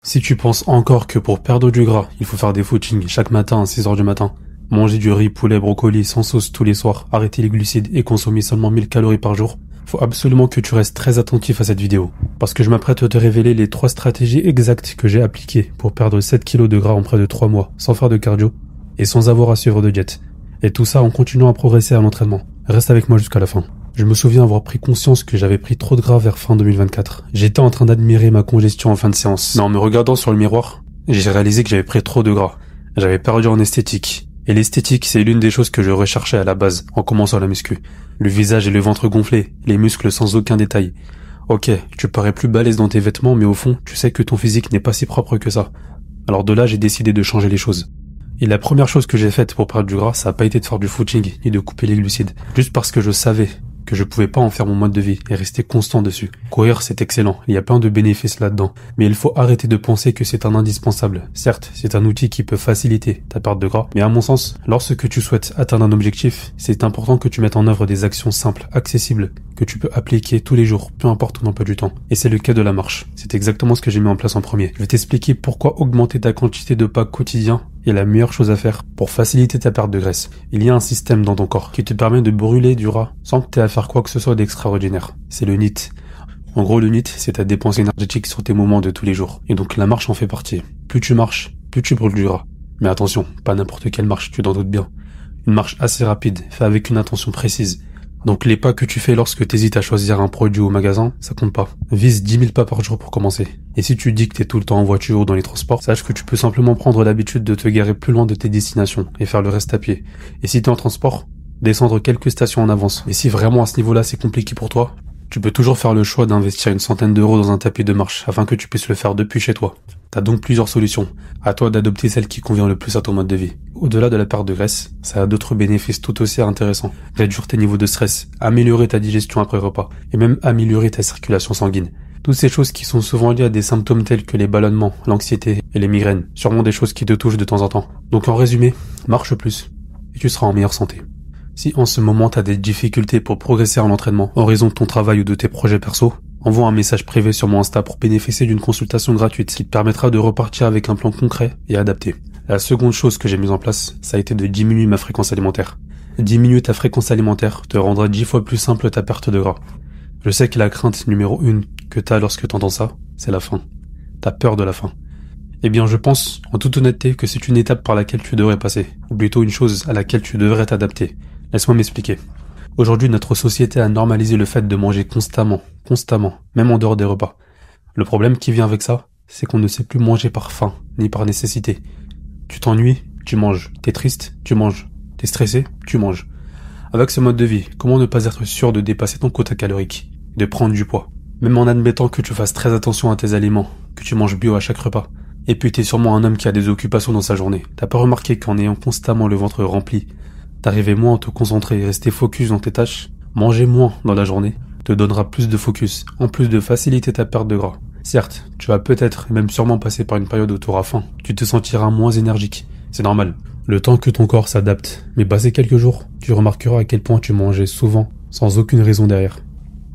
Si tu penses encore que pour perdre du gras, il faut faire des footings chaque matin à 6 heures du matin, manger du riz, poulet, brocoli sans sauce tous les soirs, arrêter les glucides et consommer seulement 1000 calories par jour, faut absolument que tu restes très attentif à cette vidéo. Parce que je m'apprête à te révéler les 3 stratégies exactes que j'ai appliquées pour perdre 7 kilos de gras en près de 3 mois, sans faire de cardio et sans avoir à suivre de diète. Et tout ça en continuant à progresser à l'entraînement. Reste avec moi jusqu'à la fin. Je me souviens avoir pris conscience que j'avais pris trop de gras vers fin 2024. J'étais en train d'admirer ma congestion en fin de séance. Mais en me regardant sur le miroir, j'ai réalisé que j'avais pris trop de gras. J'avais perdu en esthétique. Et l'esthétique, c'est l'une des choses que je recherchais à la base, en commençant la muscu. Le visage et le ventre gonflés, les muscles sans aucun détail. Ok, tu parais plus balèze dans tes vêtements, mais au fond, tu sais que ton physique n'est pas si propre que ça. Alors de là, j'ai décidé de changer les choses. Et la première chose que j'ai faite pour perdre du gras, ça a pas été de faire du footing, ni de couper les glucides. Juste parce que je savais que je pouvais pas en faire mon mode de vie et rester constant dessus. Courir, c'est excellent, il y a plein de bénéfices là-dedans. Mais il faut arrêter de penser que c'est un indispensable. Certes, c'est un outil qui peut faciliter ta perte de gras, mais à mon sens, lorsque tu souhaites atteindre un objectif, c'est important que tu mettes en œuvre des actions simples, accessibles, que tu peux appliquer tous les jours, peu importe ton emploi du temps. Et c'est le cas de la marche. C'est exactement ce que j'ai mis en place en premier. Je vais t'expliquer pourquoi augmenter ta quantité de pas quotidien est la meilleure chose à faire pour faciliter ta perte de graisse. Il y a un système dans ton corps qui te permet de brûler du gras sans que tu aies à faire quoi que ce soit d'extraordinaire. C'est le NEAT. En gros, le NEAT, c'est ta dépense énergétique sur tes moments de tous les jours. Et donc la marche en fait partie. Plus tu marches, plus tu brûles du gras. Mais attention, pas n'importe quelle marche, tu t'en doutes bien. Une marche assez rapide, faite avec une intention précise. Donc les pas que tu fais lorsque t'hésites à choisir un produit au magasin, ça compte pas. Vise 10 000 pas par jour pour commencer. Et si tu dis que t'es tout le temps en voiture ou dans les transports, sache que tu peux simplement prendre l'habitude de te garer plus loin de tes destinations et faire le reste à pied. Et si t'es en transport, descendre quelques stations en avance. Et si vraiment à ce niveau-là c'est compliqué pour toi, tu peux toujours faire le choix d'investir une centaine d'euros dans un tapis de marche afin que tu puisses le faire depuis chez toi. T'as donc plusieurs solutions. À toi d'adopter celle qui convient le plus à ton mode de vie. Au-delà de la perte de graisse, ça a d'autres bénéfices tout aussi intéressants. Réduire tes niveaux de stress, améliorer ta digestion après repas, et même améliorer ta circulation sanguine. Toutes ces choses qui sont souvent liées à des symptômes tels que les ballonnements, l'anxiété et les migraines. Sûrement des choses qui te touchent de temps en temps. Donc en résumé, marche plus, et tu seras en meilleure santé. Si en ce moment t'as des difficultés pour progresser en entraînement, en raison de ton travail ou de tes projets perso, envoie un message privé sur mon Insta pour bénéficier d'une consultation gratuite qui te permettra de repartir avec un plan concret et adapté. La seconde chose que j'ai mise en place, ça a été de diminuer ma fréquence alimentaire. Diminuer ta fréquence alimentaire te rendra 10 fois plus simple ta perte de gras. Je sais que la crainte numéro 1 que t'as lorsque t'entends ça, c'est la faim. T'as peur de la faim. Eh bien, je pense, en toute honnêteté, que c'est une étape par laquelle tu devrais passer, ou plutôt une chose à laquelle tu devrais t'adapter. Laisse-moi m'expliquer. Aujourd'hui, notre société a normalisé le fait de manger constamment, même en dehors des repas. Le problème qui vient avec ça, c'est qu'on ne sait plus manger par faim, ni par nécessité. Tu t'ennuies, tu manges. T'es triste, tu manges. T'es stressé, tu manges. Avec ce mode de vie, comment ne pas être sûr de dépasser ton quota calorique, de prendre du poids, même en admettant que tu fasses très attention à tes aliments, que tu manges bio à chaque repas. Et puis t'es sûrement un homme qui a des occupations dans sa journée. T'as pas remarqué qu'en ayant constamment le ventre rempli, t'arrivais moins à te concentrer et rester focus dans tes tâches, manger moins dans la journée, te donnera plus de focus, en plus de faciliter ta perte de gras. Certes, tu vas peut-être, et même sûrement passer par une période où tu auras faim, tu te sentiras moins énergique, c'est normal. Le temps que ton corps s'adapte, mais passé quelques jours, tu remarqueras à quel point tu mangeais souvent, sans aucune raison derrière.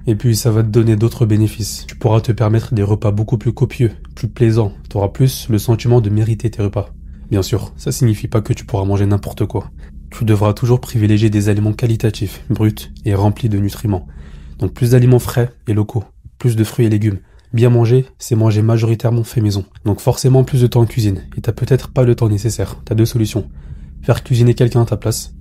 Et puis ça va te donner d'autres bénéfices. Tu pourras te permettre des repas beaucoup plus copieux, plus plaisants, tu auras plus le sentiment de mériter tes repas. Bien sûr, ça signifie pas que tu pourras manger n'importe quoi. Tu devras toujours privilégier des aliments qualitatifs, bruts et remplis de nutriments. Donc plus d'aliments frais et locaux, plus de fruits et légumes. Bien manger, c'est manger majoritairement fait maison. Donc forcément plus de temps en cuisine. Et t'as peut-être pas le temps nécessaire. T'as 2 solutions. Faire cuisiner quelqu'un à ta place.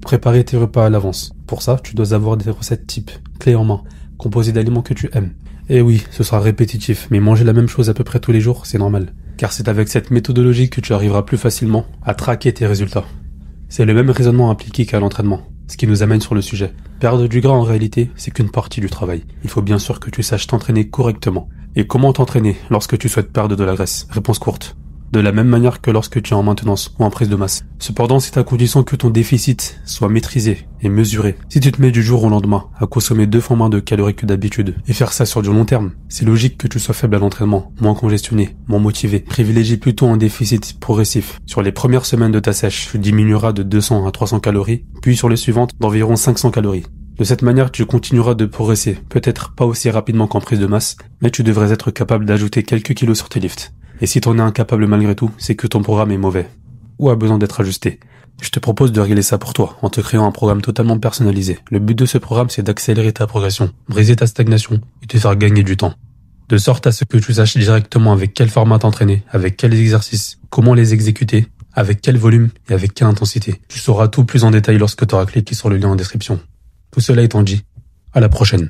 Préparer tes repas à l'avance. Pour ça, tu dois avoir des recettes types, clés en main, composées d'aliments que tu aimes. Et oui, ce sera répétitif, mais manger la même chose à peu près tous les jours, c'est normal. Car c'est avec cette méthodologie que tu arriveras plus facilement à traquer tes résultats. C'est le même raisonnement appliqué qu'à l'entraînement, ce qui nous amène sur le sujet. Perdre du gras en réalité, c'est qu'une partie du travail. Il faut bien sûr que tu saches t'entraîner correctement. Et comment t'entraîner lorsque tu souhaites perdre de la graisse? Réponse courte. De la même manière que lorsque tu es en maintenance ou en prise de masse. Cependant, c'est à condition que ton déficit soit maîtrisé et mesuré. Si tu te mets du jour au lendemain à consommer 2 fois moins de calories que d'habitude et faire ça sur du long terme, c'est logique que tu sois faible à l'entraînement, moins congestionné, moins motivé. Privilégie plutôt un déficit progressif. Sur les premières semaines de ta sèche, tu diminueras de 200 à 300 calories, puis sur les suivantes d'environ 500 calories. De cette manière, tu continueras de progresser, peut-être pas aussi rapidement qu'en prise de masse, mais tu devrais être capable d'ajouter quelques kilos sur tes lifts. Et si t'en es incapable malgré tout, c'est que ton programme est mauvais. Ou a besoin d'être ajusté. Je te propose de régler ça pour toi, en te créant un programme totalement personnalisé. Le but de ce programme, c'est d'accélérer ta progression, briser ta stagnation et te faire gagner du temps. De sorte à ce que tu saches directement avec quel format t'entraîner, avec quels exercices, comment les exécuter, avec quel volume et avec quelle intensité. Tu sauras tout plus en détail lorsque tu auras cliqué sur le lien en description. Tout cela étant dit, à la prochaine.